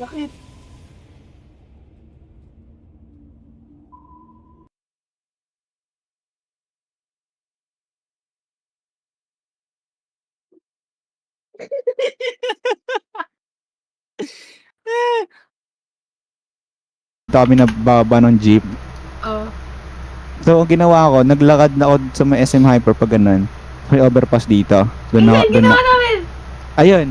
Bakit? Kami na bababa ng jeep. Oh. So, ang ginawa ko, naglakad na ako sa may SM Hyper pag ganun. May overpass dito. Doon na, Ayun, doon na. ginawa namin! Ayun.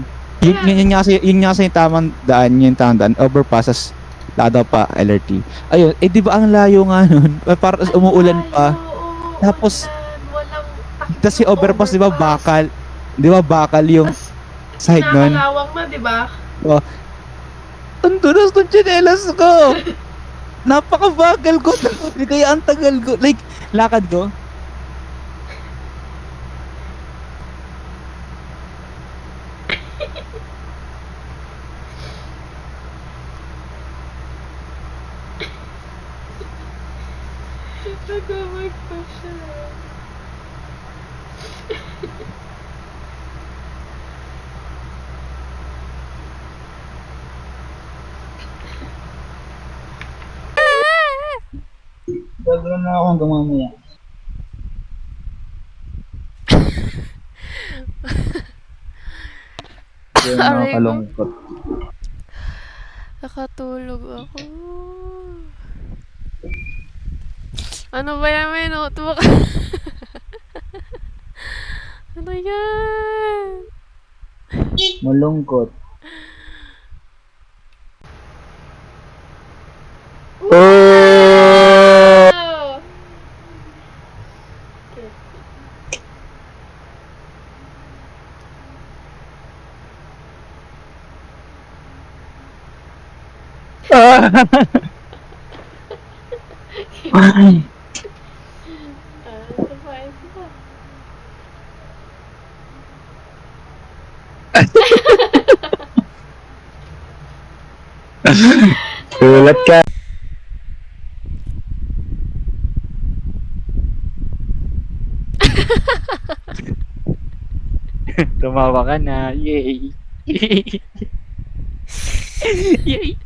Yun nga kasi yung tamang daan, yung tamang daan. Overpass, as lado pa, LRT. Ayun, eh di ba ang layo nga nun? Para Ang umuulan layo, pa. Tapos, walang takip tas si yung overpass, di ba bakal? Di ba bakal yung Tas, side nun? kinakalawang na, di ba? Oh, ang dulas ng tsinelas ko! Napakabagal ko. Kaya ang tagal ko. Like, lakad ko. Nag-work pa siya. Gagawin na ako hanggang mamaya. Yun, Aray ko. nakakalungkot. Nakatulog ako. Ano ba yan? May notebook. Ano yan? Malungkot. Wow! Ito pa, ito pa. Gulat ka. Tumawa ka na. Yay. Yay.